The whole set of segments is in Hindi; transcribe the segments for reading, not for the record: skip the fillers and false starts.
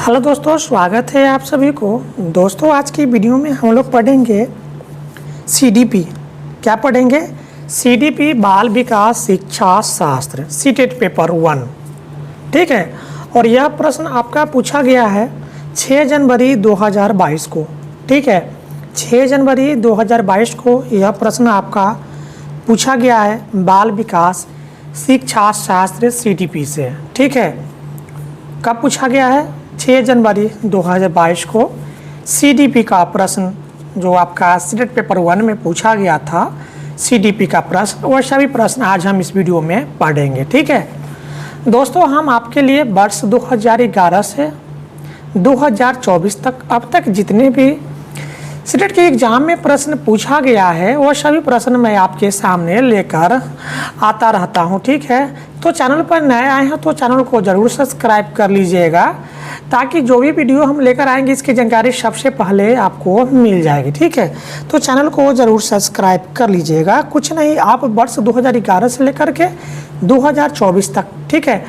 हेलो दोस्तों, स्वागत है आप सभी को। दोस्तों आज की वीडियो में हम लोग पढ़ेंगे सीडीपी। क्या पढ़ेंगे? सीडीपी बाल विकास शिक्षा शास्त्र सीटेट पेपर 1। ठीक है, और यह प्रश्न आपका पूछा गया है 6 जनवरी 2022 को। ठीक है, 6 जनवरी 2022 को यह प्रश्न आपका पूछा गया है बाल विकास शिक्षा शास्त्र सीडीपी से। ठीक है, कब पूछा गया है? 6 जनवरी 2022 को सीडीपी का प्रश्न जो आपका सीटेट पेपर 1 में पूछा गया था, सीडीपी का प्रश्न, वह सभी प्रश्न आज हम इस वीडियो में पढ़ेंगे। ठीक है दोस्तों, हम आपके लिए वर्ष 2011 से 2024 तक अब तक जितने भी सीटेट के एग्ज़ाम में प्रश्न पूछा गया है वह सभी प्रश्न मैं आपके सामने लेकर आता रहता हूं। ठीक है, तो चैनल पर नए आए हैं तो चैनल को ज़रूर सब्सक्राइब कर लीजिएगा ताकि जो भी वीडियो हम लेकर आएंगे इसकी जानकारी सबसे पहले आपको मिल जाएगी। ठीक है, तो चैनल को ज़रूर सब्सक्राइब कर लीजिएगा। कुछ नहीं, आप वर्ष 2011 से लेकर के 2024 तक, ठीक है,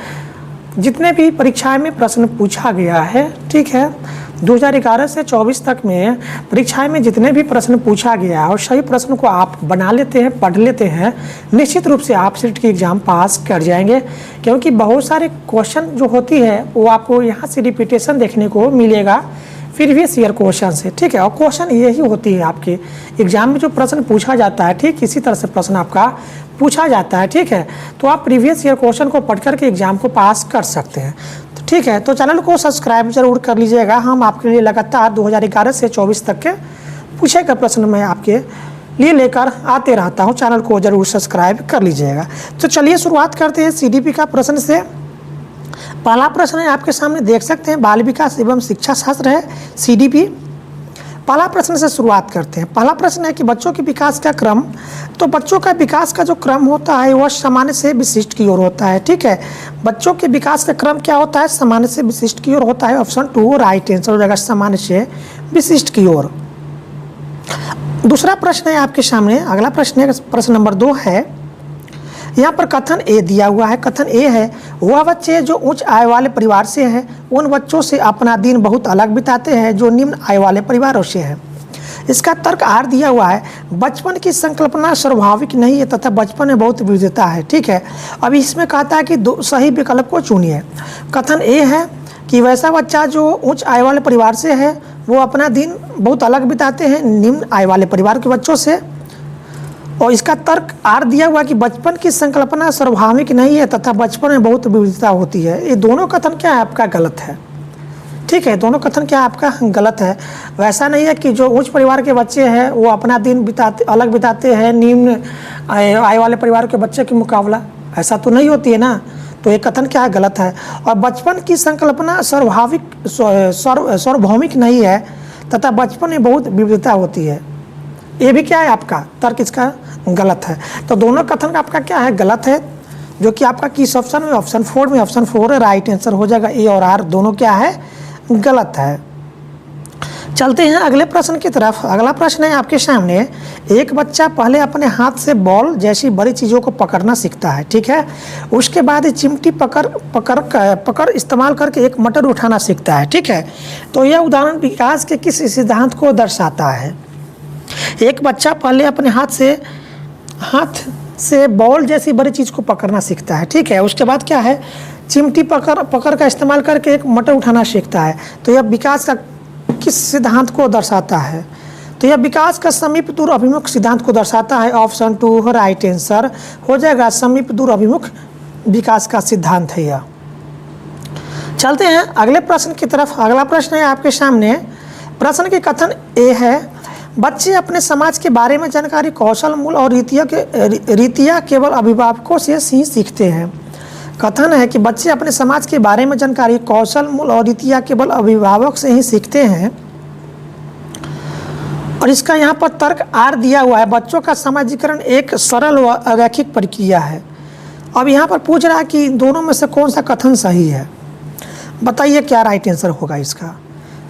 जितने भी परीक्षाएं में प्रश्न पूछा गया है, ठीक है, 2011 से 24 तक में परीक्षाएं में जितने भी प्रश्न पूछा गया है और सही प्रश्न को आप बना लेते हैं, पढ़ लेते हैं, निश्चित रूप से आप सीटेट की एग्ज़ाम पास कर जाएंगे। क्योंकि बहुत सारे क्वेश्चन जो होती है वो आपको यहाँ से रिपीटेशन देखने को मिलेगा प्रीवियस ईयर क्वेश्चन से। ठीक है, और क्वेश्चन यही होती है आपके एग्जाम में जो प्रश्न पूछा जाता है, ठीक इसी तरह से प्रश्न आपका पूछा जाता है। ठीक है, तो आप प्रीवियस ईयर क्वेश्चन को पढ़ करके एग्जाम को पास कर सकते हैं। तो ठीक है, तो चैनल को सब्सक्राइब जरूर कर लीजिएगा। हम आपके लिए लगातार 2011 से 24 तक के पूछे गए प्रश्न मैं आपके लिए लेकर आते रहता हूँ। चैनल को जरूर सब्सक्राइब कर लीजिएगा। तो चलिए शुरुआत करते हैं सीडीपी का प्रश्न से। पहला प्रश्न है आपके सामने, देख सकते हैं, बाल विकास एवं शिक्षा शास्त्र है सीडीपी। पहला प्रश्न से शुरुआत करते हैं। पहला प्रश्न है कि बच्चों के विकास का क्रम। तो बच्चों का विकास का जो क्रम होता है वह सामान्य से विशिष्ट की ओर होता है। ठीक है, बच्चों के विकास का क्रम क्या होता है? सामान्य से विशिष्ट की ओर होता है। ऑप्शन 2 राइट आंसर हो जाएगा, सामान्य से विशिष्ट की ओर। दूसरा प्रश्न है आपके सामने, अगला प्रश्न है प्रश्न नंबर 2 है। यहाँ पर कथन ए दिया हुआ है। कथन ए है, वह बच्चे जो उच्च आय वाले परिवार से हैं उन बच्चों से अपना दिन बहुत अलग बिताते हैं जो निम्न आय वाले परिवारों से हैं। इसका तर्क आर दिया हुआ है, बचपन की संकल्पना स्वाभाविक नहीं है तथा बचपन में बहुत विविधता है। ठीक है, अब इसमें कहता है कि सही विकल्प को चुनिए। कथन ए है कि वैसा बच्चा जो उच्च आय वाले परिवार से है वो अपना दिन बहुत अलग बिताते हैं निम्न आय वाले परिवार के बच्चों से। और इसका तर्क आर दिया हुआ कि बचपन की संकल्पना स्वाभाविक नहीं है तथा बचपन में बहुत विविधता होती है। ये दोनों कथन क्या है आपका? गलत है। ठीक है, दोनों कथन क्या आपका? गलत है। वैसा नहीं है कि जो उच्च परिवार के बच्चे हैं वो अपना दिन अलग बिताते हैं निम्न आय वाले परिवार के बच्चे के मुकाबला, ऐसा तो नहीं होती है ना। तो ये कथन क्या है? गलत है। और बचपन की संकल्पना सार्वभौमिक नहीं है तथा बचपन में बहुत विविधता होती है, ये भी क्या है आपका? तर्क इसका गलत है। तो दोनों कथन आपका क्या है? गलत है, जो कि आपका किस ऑप्शन में? ऑप्शन 4 में। ऑप्शन 4 राइट आंसर हो जाएगा। ए और आर दोनों क्या है? गलत है। चलते हैं अगले प्रश्न की तरफ। अगला प्रश्न है आपके सामने, एक बच्चा पहले अपने हाथ से बॉल जैसी बड़ी चीज़ों को पकड़ना सीखता है। ठीक है, उसके बाद चिमटी पकड़ इस्तेमाल करके एक मटर उठाना सीखता है। ठीक है, तो यह उदाहरण विकास के किस सिद्धांत को दर्शाता है? एक बच्चा पहले अपने हाथ से बॉल जैसी बड़ी चीज़ को पकड़ना सीखता है। ठीक है, उसके बाद क्या है? चिमटी पकड़ का इस्तेमाल करके एक मटर उठाना सीखता है। तो यह विकास का किस सिद्धांत को दर्शाता है? तो यह विकास का समीप दूर अभिमुख सिद्धांत को दर्शाता है। ऑप्शन 2 राइट आंसर हो जाएगा, समीप दूर अभिमुख विकास का सिद्धांत है यह। चलते हैं अगले प्रश्न की तरफ। अगला प्रश्न है आपके सामने, प्रश्न के कथन ए है, बच्चे अपने समाज के बारे में जानकारी, कौशल, मूल और रीतियाँ केवल अभिभावकों से ही सीखते हैं। कथन है कि बच्चे अपने समाज के बारे में जानकारी, कौशल, मूल और रीतियाँ केवल अभिभावक से ही सीखते हैं। और इसका यहाँ पर तर्क आर दिया हुआ है, बच्चों का समाजीकरण एक सरल व रैखिक प्रक्रिया है। अब यहाँ पर पूछ रहा है कि दोनों में से कौन सा कथन सही है, बताइए क्या राइट आंसर होगा इसका।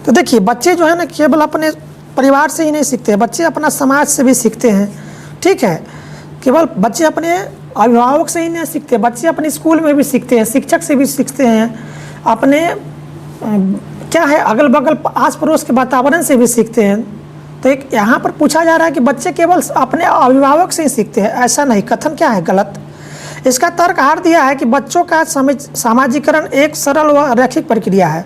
तो देखिए, बच्चे जो है ना केवल अपने परिवार से ही नहीं सीखते हैं, बच्चे अपना समाज से भी सीखते हैं। ठीक है, केवल बच्चे अपने अभिभावक से ही नहीं सीखते, बच्चे अपने स्कूल में भी सीखते हैं, शिक्षक से भी सीखते हैं, अपने क्या है, अगल बगल आस पड़ोस के वातावरण से भी सीखते हैं। तो एक यहाँ पर पूछा जा रहा है कि बच्चे केवल अपने अभिभावक से ही सीखते हैं, ऐसा नहीं। कथन क्या है, गलत। इसका तर्क हार दिया है कि बच्चों का सामाजिकरण एक सरल व रैखिक प्रक्रिया है।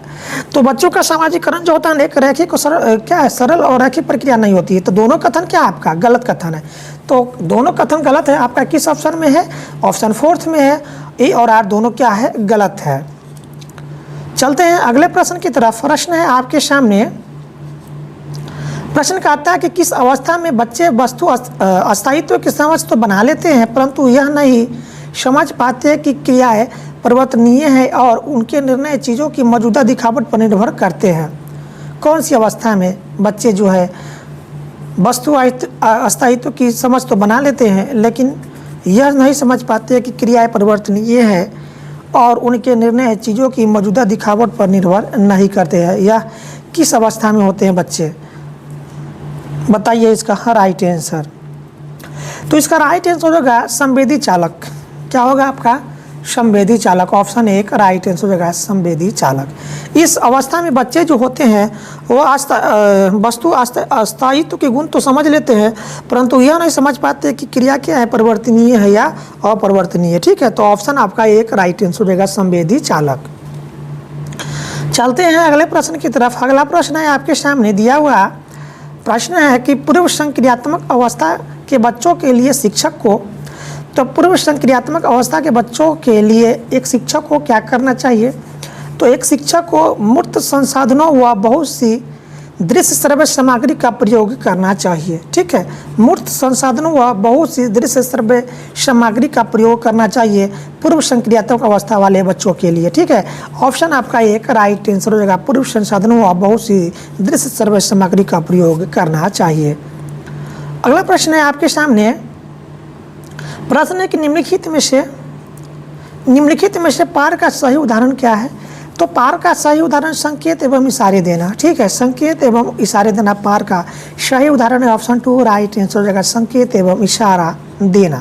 तो बच्चों का सामाजिकरण जो होता है एक रैखिक क्या है, सरल और रैखिक प्रक्रिया नहीं होती है। तो दोनों कथन क्या है आपका, गलत कथन है। तो दोनों कथन गलत है। आपका किस ऑप्शन में है, ऑप्शन 4 में है। ए और आर दोनों क्या है, गलत है। चलते हैं अगले प्रश्न की तरफ। प्रश्न है आपके सामने, प्रश्न कहता है कि किस अवस्था में बच्चे वस्तु अस्थायित्व की समझ तो बना लेते हैं, परंतु यह नहीं समझ पाते हैं कि क्रियाएं परिवर्तनीय है और उनके निर्णय चीज़ों की मौजूदा दिखावट पर निर्भर करते हैं। कौन सी अवस्था में बच्चे जो है वस्तु अस्थायित्व की समझ तो बना लेते हैं, लेकिन यह नहीं समझ पाते कि क्रियाएं परिवर्तनीय है और उनके निर्णय चीज़ों की मौजूदा दिखावट पर निर्भर नहीं करते हैं। यह किस अवस्था में होते हैं बच्चे, बताइए इसका राइट आंसर। तो इसका राइट आंसर होगा संवेदी चालक। क्या होगा आपका, संवेदी चालक। ऑप्शन 1 राइट आंसर होगा संवेदी चालक। इस अवस्था में बच्चे जो होते हैं वो वस्तु अस्थायित्व के गुण तो समझ लेते हैं, परंतु यह नहीं समझ पाते कि क्रिया क्या है, परिवर्तनीय है या अपरिवर्तनीय। ठीक है, तो ऑप्शन आपका 1 राइट आंसर होगा संवेदी चालक। चलते हैं अगले प्रश्न की तरफ। अगला प्रश्न है आपके सामने दिया हुआ प्रश्न है कि पूर्व संक्रियात्मक अवस्था के बच्चों के लिए शिक्षक को, तो पूर्व संक्रियात्मक अवस्था के बच्चों के लिए एक शिक्षक को क्या करना चाहिए। तो एक शिक्षक को मूर्त संसाधनों व बहुत सी दृश्य श्रव्य सामग्री का प्रयोग करना चाहिए। ठीक है, मूर्त संसाधनों व बहुत सी दृश्य श्रव्य सामग्री का प्रयोग करना चाहिए पूर्व संक्रियात्मक अवस्था वाले बच्चों के लिए। ठीक है, ऑप्शन आपका 1 राइट आंसर हो जाएगा, पूर्व संसाधनों व बहुत सी दृश्य श्रव्य सामग्री का प्रयोग करना चाहिए। अगला प्रश्न है आपके सामने, प्रश्न है कि निम्नलिखित में से पार का सही उदाहरण क्या है। तो पार का सही उदाहरण संकेत एवं इशारे देना। ठीक है, संकेत एवं इशारे देना पार का सही उदाहरण है। ऑप्शन 2 राइट आंसर हो जाएगा, संकेत एवं इशारा देना।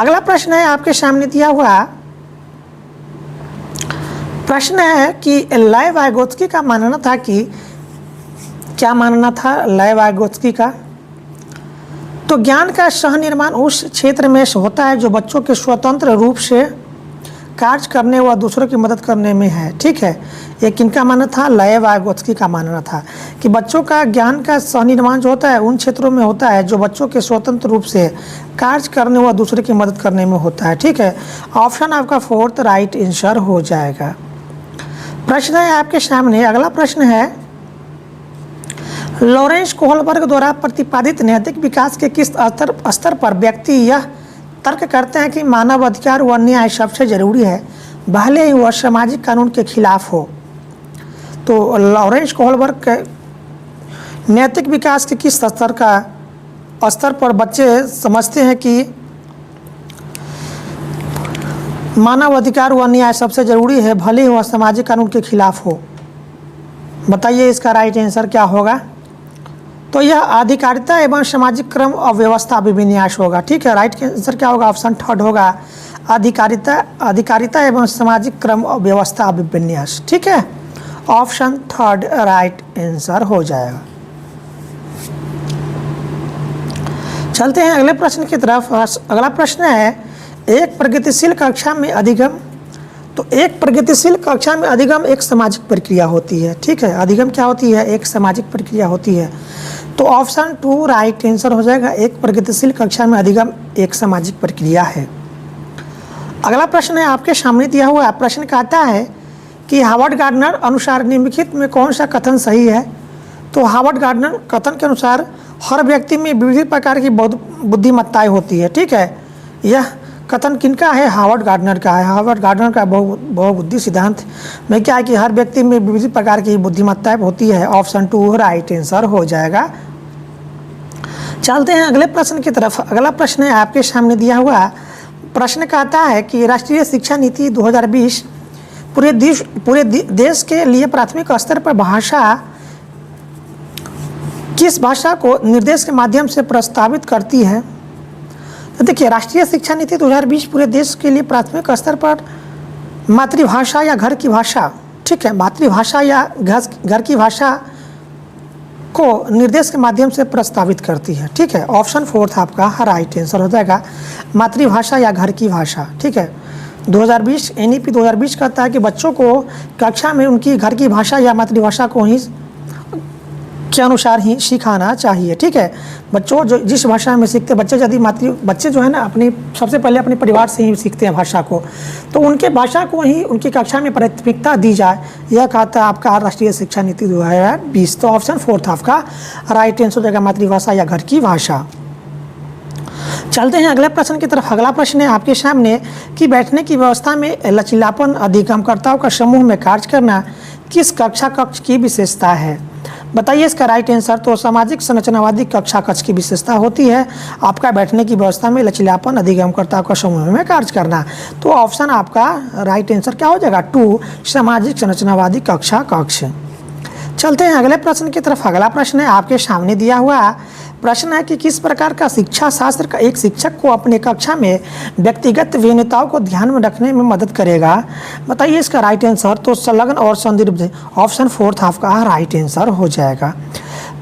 अगला प्रश्न है आपके सामने दिया हुआ प्रश्न है कि लय वाइगोत्स्की का मानना था कि, क्या मानना था लय वाइगोत्स्की का। तो ज्ञान का सह निर्माण उस क्षेत्र में होता है जो बच्चों के स्वतंत्र रूप से कार्य करने व दूसरों की मदद करने में है। ठीक है, ये किनका मानना था, लय वाइगोत्स्की का मानना था कि बच्चों का ज्ञान का सह निर्माण जो होता है उन क्षेत्रों में होता है जो बच्चों के स्वतंत्र रूप से कार्य करने व दूसरे की मदद करने में होता है। ठीक है, ऑप्शन आपका 4 राइट आंसर हो जाएगा। प्रश्न है आपके सामने, अगला प्रश्न है, लॉरेंस कोहलबर्ग द्वारा प्रतिपादित नैतिक विकास के किस स्तर पर व्यक्ति यह तर्क करते हैं कि मानव अधिकार व न्याय सबसे जरूरी है, भले ही वह सामाजिक कानून के खिलाफ हो। तो लॉरेंस कोहलबर्ग नैतिक विकास के किस स्तर पर बच्चे समझते हैं कि मानव अधिकार व न्याय सबसे जरूरी है, भले ही वह सामाजिक कानून के खिलाफ हो। बताइए इसका राइट आंसर क्या होगा। तो यह अधिकारिता एवं सामाजिक क्रम और व्यवस्था अभिविन्यास होगा। ठीक है, राइट आंसर क्या होगा, ऑप्शन 3 होगा, अधिकारिता एवं सामाजिक क्रम और व्यवस्था अभिविन्यास। ठीक है, ऑप्शन 3 राइट आंसर हो जाएगा। चलते हैं अगले प्रश्न की तरफ। अगला प्रश्न है, एक प्रगतिशील कक्षा में अधिगम। तो एक प्रगतिशील कक्षा में अधिगम एक सामाजिक प्रक्रिया होती है। ठीक है, अधिगम क्या होती है, एक सामाजिक प्रक्रिया होती है। तो ऑप्शन 2 राइट आंसर हो जाएगा, एक प्रगतिशील कक्षा में अधिगम एक सामाजिक प्रक्रिया है। अगला प्रश्न है आपके सामने दिया हुआ प्रश्न कहता है कि हार्वर्ड गार्डनर अनुसार निम्नलिखित में कौन सा कथन सही है। तो हार्वर्ड गार्डनर कथन के अनुसार हर व्यक्ति में विविध प्रकार की बुद्धिमत्ताएं होती है। ठीक है, यह कथन किनका है, हार्वर्ड गार्डनर का है। हार्वर्ड गार्डनर का बहुबुद्धि सिद्धांत में क्या है कि हर व्यक्ति में विविध प्रकार की बुद्धिमत्ताएं होती है। ऑप्शन 2 राइट आंसर हो जाएगा। चलते हैं अगले प्रश्न की तरफ। अगला प्रश्न है आपके सामने दिया हुआ प्रश्न कहता है कि राष्ट्रीय शिक्षा नीति 2020 पूरे देश के लिए प्राथमिक स्तर पर भाषा, किस भाषा को निर्देश के माध्यम से प्रस्तावित करती है। तो देखिए, राष्ट्रीय शिक्षा नीति 2020 पूरे देश के लिए प्राथमिक स्तर पर मातृभाषा या घर की भाषा, ठीक है, मातृभाषा या घर की भाषा को निर्देश के माध्यम से प्रस्तावित करती है। ठीक है, ऑप्शन 4 आपका राइट आंसर हो जाएगा, मातृभाषा या घर की भाषा। ठीक है, 2020 NEP 2020 कहता है कि बच्चों को कक्षा में उनकी घर की भाषा या मातृभाषा को ही के अनुसार ही सिखाना चाहिए। ठीक है, बच्चों जो जिस भाषा में सीखते बच्चे, यदि बच्चे जो है ना अपनी सबसे पहले अपने परिवार से ही सीखते हैं भाषा को, तो उनके भाषा को ही उनकी कक्षा में प्राथमिकता दी जाए, यह कहता है आपका राष्ट्रीय शिक्षा नीति 2020। तो ऑप्शन 4 आपका राइट आंसर हो जाएगा, मातृभाषा या घर की भाषा। चलते हैं अगले प्रश्न की तरफ। अगला प्रश्न है आपके सामने कि बैठने की व्यवस्था में लचीलापन अधिगमकर्ताओं का समूह में कार्य करना किस कक्षा कक्ष की विशेषता है? बताइए इसका राइट आंसर। तो सामाजिक संरचनावादी कक्षा कक्ष की विशेषता होती है आपका बैठने की व्यवस्था में लचीलापन अधिगमकर्ताओं का समूह में कार्य करना। तो ऑप्शन आपका राइट आंसर क्या हो जाएगा? 2 सामाजिक संरचनावादी कक्षा कक्ष। चलते हैं अगले प्रश्न की तरफ। अगला प्रश्न है आपके सामने दिया हुआ प्रश्न है कि किस प्रकार का शिक्षा शास्त्र का एक शिक्षक को अपने कक्षा में व्यक्तिगत भिन्नताओं को ध्यान में रखने में मदद करेगा? बताइए इसका राइट आंसर। तो संलग्न और संदर्भ, ऑप्शन 4 आपका राइट आंसर हो जाएगा।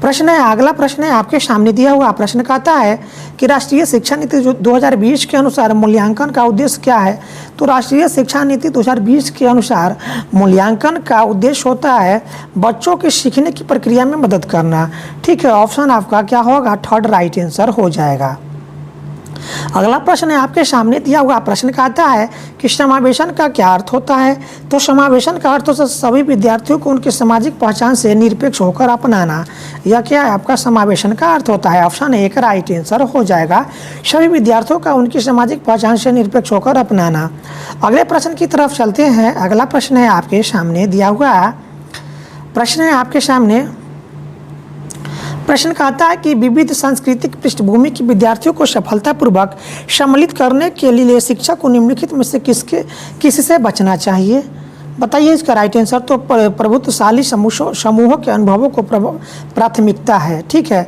प्रश्न है अगला प्रश्न है आपके सामने दिया हुआ प्रश्न कहता है कि राष्ट्रीय शिक्षा नीति 2020 के अनुसार मूल्यांकन का उद्देश्य क्या है? तो राष्ट्रीय शिक्षा नीति 2020 के अनुसार मूल्यांकन का उद्देश्य होता है बच्चों के सीखने की प्रक्रिया में मदद करना। ठीक है, ऑप्शन आपका क्या होगा? 3rd राइट आंसर हो जाएगा। अगला प्रश्न है आपके सामने दिया हुआ प्रश्न कहता है कि समावेशन का क्या अर्थ होता है? तो समावेशन का अर्थ होता है सभी विद्यार्थियों को उनकी सामाजिक पहचान से निरपेक्ष होकर अपनाना। यह क्या है आपका समावेशन का अर्थ होता है? ऑप्शन 1 राइट आंसर हो जाएगा, सभी विद्यार्थियों का उनकी सामाजिक पहचान से निरपेक्ष होकर अपनाना। अगले प्रश्न की तरफ चलते हैं। अगला प्रश्न है आपके सामने दिया हुआ प्रश्न है आपके सामने प्रश्न कहता है कि विविध सांस्कृतिक पृष्ठभूमि के विद्यार्थियों को सफलतापूर्वक सम्मिलित करने के लिए शिक्षक को निम्नलिखित में से किससे बचना चाहिए? बताइए इसका राइट आंसर। तो प्रभुत्वशाली समूहों के अनुभवों को प्राथमिकता है। ठीक है,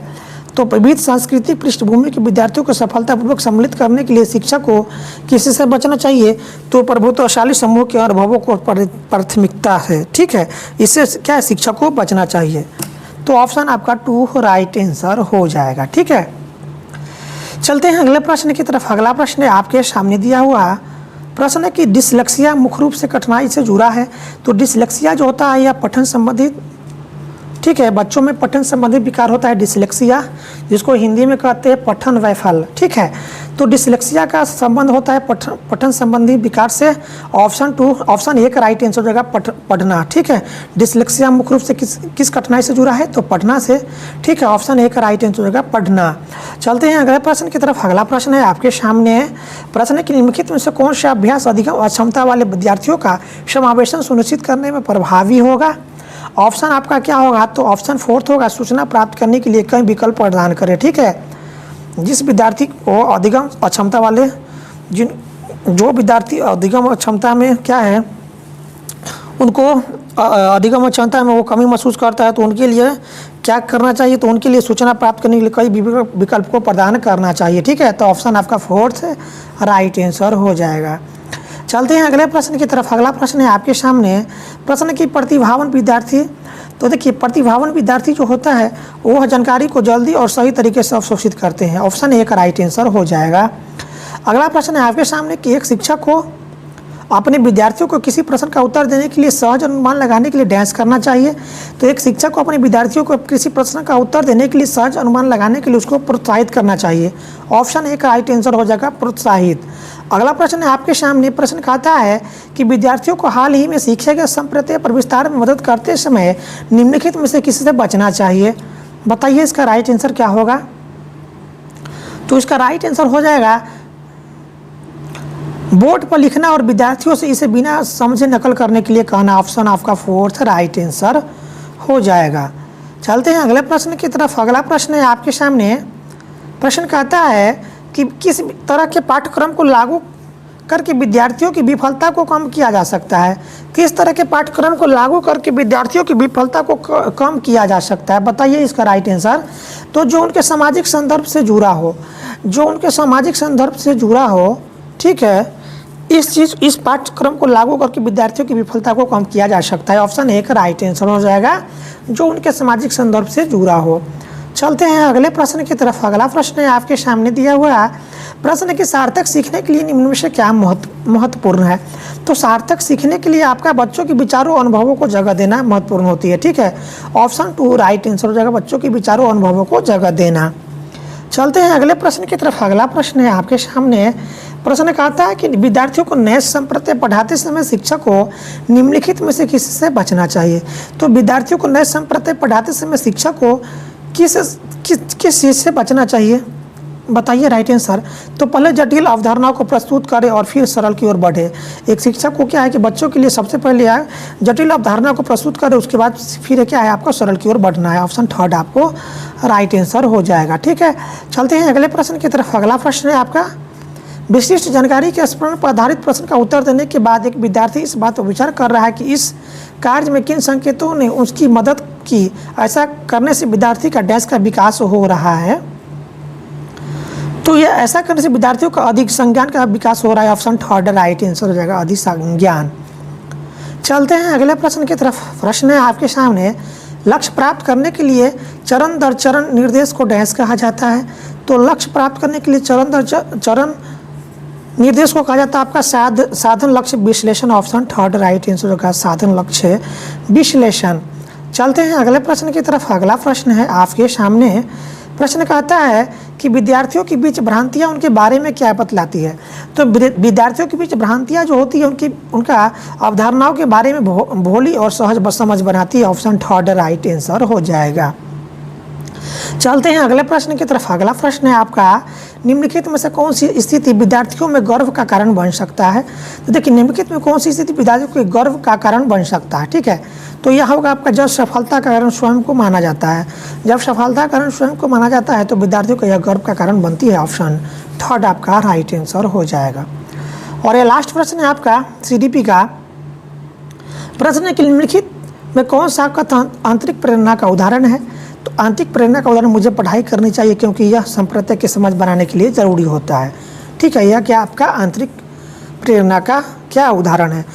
तो विविध सांस्कृतिक पृष्ठभूमि के विद्यार्थियों को सफलतापूर्वक सम्मिलित करने के लिए शिक्षक को किससे बचना चाहिए? तो प्रभुत्वशाली समूह के अनुभवों को प्राथमिकता है। ठीक है, इससे क्या है शिक्षक को बचना चाहिए। तो ऑप्शन आपका 2 राइट आंसर हो जाएगा। ठीक है, चलते हैं अगले प्रश्न की तरफ। अगला प्रश्न है आपके सामने दिया हुआ प्रश्न है कि डिसलेक्सिया मुख्य रूप से कठिनाई से जुड़ा है। तो डिसलेक्सिया जो होता है यह पठन संबंधित, ठीक है, बच्चों में पठन संबंधी विकार होता है डिसलेक्सिया, जिसको हिंदी में कहते हैं पठन वैफल्य। ठीक है, तो डिसलेक्सिया का संबंध होता है पठन संबंधी विकार से। ऑप्शन 1 राइट आंसर हो जाएगा, पढ़ना। ठीक है, डिसलेक्सिया मुख्य रूप से किस कठिनाई से जुड़ा है? तो पढ़ना से। ठीक है, ऑप्शन 1 राइट आंसर हो जाएगा, पढ़ना। चलते हैं अगले प्रश्न की तरफ। अगला प्रश्न है आपके सामने प्रश्न है कि निम्नलिखित में से कौन सा अभ्यास अधिगम अक्षमता वाले विद्यार्थियों का समावेशन सुनिश्चित करने में प्रभावी होगा? ऑप्शन आपका क्या होगा? तो ऑप्शन 4 होगा, सूचना प्राप्त करने के लिए कई विकल्प प्रदान करें। ठीक है, जिस विद्यार्थी को अधिगम अक्षमता वाले जो विद्यार्थी अधिगम अक्षमता में क्या है उनको अधिगम अक्षमता में वो कमी महसूस करता है, तो उनके लिए क्या करना चाहिए? तो उनके लिए सूचना प्राप्त करने के लिए कई विकल्प को प्रदान करना चाहिए। ठीक है, तो ऑप्शन आपका 4 राइट आंसर हो जाएगा। चलते हैं अगले प्रश्न की तरफ। अगला प्रश्न है आपके सामने प्रश्न की प्रतिभावान विद्यार्थी। तो देखिए, प्रतिभावान विद्यार्थी जो होता है वो जानकारी को जल्दी और सही तरीके से अवशोषित करते हैं। ऑप्शन 1 राइट आंसर हो जाएगा। अगला प्रश्न है आपके सामने कि एक शिक्षक को अपने विद्यार्थियों को किसी प्रश्न का उत्तर देने के लिए सहज अनुमान लगाने के लिए डैश करना चाहिए। तो एक शिक्षक को अपने विद्यार्थियों को किसी प्रश्न का उत्तर देने के लिए सहज अनुमान लगाने के लिए उसको प्रोत्साहित करना चाहिए। ऑप्शन 1 राइट आंसर हो जाएगा, प्रोत्साहित। अगला प्रश्न है आपके सामने प्रश्न कहता है कि विद्यार्थियों को हाल ही में सीखे गए संप्रत्यय पर विस्तार में मदद करते समय निम्नलिखित में से किससे बचना चाहिए? बताइए इसका राइट आंसर क्या होगा? तो इसका राइट आंसर हो जाएगा बोर्ड पर लिखना और विद्यार्थियों से इसे बिना समझे नकल करने के लिए कहना। ऑप्शन आपका 4 राइट आंसर हो जाएगा। चलते हैं अगले प्रश्न की तरफ। अगला प्रश्न है आपके सामने प्रश्न कहता है कि किस तरह के पाठ्यक्रम को लागू करके विद्यार्थियों की विफलता को कम किया जा सकता है? किस तरह के पाठ्यक्रम को लागू करके विद्यार्थियों की विफलता को कम किया जा सकता है? बताइए इसका राइट आंसर। तो जो उनके सामाजिक संदर्भ से जुड़ा हो, जो उनके सामाजिक संदर्भ से जुड़ा हो, ठीक है, इस पाठ्यक्रम को लागू करके विद्यार्थियों की विफलता को कम किया जा सकता है। ऑप्शन ए का राइट आंसर हो जाएगा, जो उनके सामाजिक संदर्भ से जुड़ा हो। चलते हैं अगले प्रश्न की तरफ। अगला प्रश्न है आपके सामने दिया हुआ प्रश्न कि सार्थक सीखने के लिए निम्न में से क्या महत्वपूर्ण है। तो सार्थक सीखने के लिए आपका बच्चों के विचारों और अनुभवों को जगह देना महत्वपूर्ण होती है। ठीक है, ऑप्शन 2 राइट आंसर हो जाएगा, बच्चों के विचारों और अनुभवों को जगह देना। चलते हैं अगले प्रश्न की तरफ। अगला प्रश्न है आपके सामने। प्रश्न कहता है कि विद्यार्थियों को नए संप्रदाय पढ़ाते समय शिक्षक को निम्नलिखित में से किसी से बचना चाहिए। तो विद्यार्थियों को नए संप्रदाय पढ़ाते समय शिक्षक को किस चीज़ से बचना चाहिए, बताइए राइट आंसर। तो पहले जटिल अवधारणाओं को प्रस्तुत करें और फिर सरल की ओर बढ़े। एक शिक्षक को क्या है कि बच्चों के लिए सबसे पहले जटिल अवधारणा को प्रस्तुत करें, उसके बाद फिर क्या है आपको सरल की ओर बढ़ना है। ऑप्शन 3 आपको राइट आंसर हो जाएगा। ठीक है, चलते हैं अगले प्रश्न की तरफ। अगला प्रश्न है आपका विशिष्ट जानकारी के स्मरण पर आधारित प्रश्न का उत्तर देने के बाद एक विद्यार्थी इस बात पर विचार कर रहा है कि इस कार्य में किन संकेतों ने उसकी मदद की। ऐसा करने से विद्यार्थी का डैश का विकास हो रहा है। तो ये ऐसा करने से विद्यार्थियों का अधिक संज्ञान का विकास हो रहा है। ऑप्शन 3 राइट आंसर हो जाएगा, अधिक संज्ञान। चलते हैं अगले प्रश्न की तरफ। प्रश्न है आपके सामने लक्ष्य प्राप्त करने के लिए चरण दर चरण निर्देश को डैश कहा जाता है। तो लक्ष्य प्राप्त करने के लिए चरण दर चरण निर्देश को कहा जाता है आपका साधन लक्ष्य विश्लेषण। ऑप्शन 3 राइट आंसर होगा, साधन लक्ष्य विश्लेषण। चलते हैं अगले प्रश्न की तरफ। अगला प्रश्न है आपके सामने। प्रश्न कहता है कि विद्यार्थियों के बीच भ्रांतियां उनके बारे में क्या बतलाती है। तो विद्यार्थियों के बीच भ्रांतियां जो होती है उनका अवधारणाओं के बारे में भोली और सहज समझ बनाती है। ऑप्शन 3 राइट आंसर हो जाएगा। चलते हैं अगले प्रश्न की तरफ। अगला प्रश्न है आपका निम्नलिखित में से कौन सी स्थिति विद्यार्थियों में गर्व का कारण बन सकता है। तो देखिए निम्नलिखित में कौन सी स्थिति विद्यार्थियों के गर्व का कारण बन सकता है। ठीक है, तो यह होगा आपका जब सफलता का कारण स्वयं को माना जाता है। जब सफलता का कारण स्वयं को माना जाता है तो विद्यार्थियों को यह गर्व का कारण बनती है। ऑप्शन 3 आपका राइट आंसर हो जाएगा। और ये लास्ट प्रश्न है आपका CDP का। प्रश्न है कि निम्नलिखित में कौन सा आपका आंतरिक प्रेरणा का उदाहरण है। तो आंतरिक प्रेरणा का उदाहरण मुझे पढ़ाई करनी चाहिए क्योंकि यह संप्रदाय की समझ बनाने के लिए ज़रूरी होता है। ठीक है, यह क्या आपका आंतरिक प्रेरणा का क्या उदाहरण है।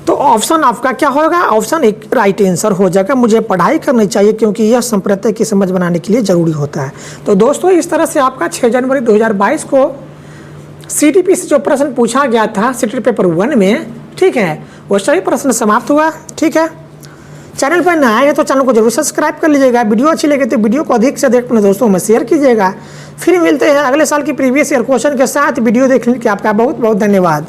तो ऑप्शन आपका क्या होगा, ऑप्शन 1 राइट आंसर हो जाएगा, मुझे पढ़ाई करनी चाहिए क्योंकि यह संप्रदाय की समझ बनाने के लिए ज़रूरी होता है। तो दोस्तों इस तरह से आपका 6 जनवरी 2022 को CDP से जो प्रश्न पूछा गया था सीटेट पेपर 1 में, ठीक है, वो सही प्रश्न समाप्त हुआ। ठीक है, चैनल पर नया है तो चैनल को जरूर सब्सक्राइब कर लीजिएगा। वीडियो अच्छी लगे तो वीडियो को अधिक से अधिक अपने दोस्तों में शेयर कीजिएगा। फिर मिलते हैं अगले साल की प्रीवियस ईयर क्वेश्चन के साथ। वीडियो देखने के लिए आपका बहुत बहुत धन्यवाद।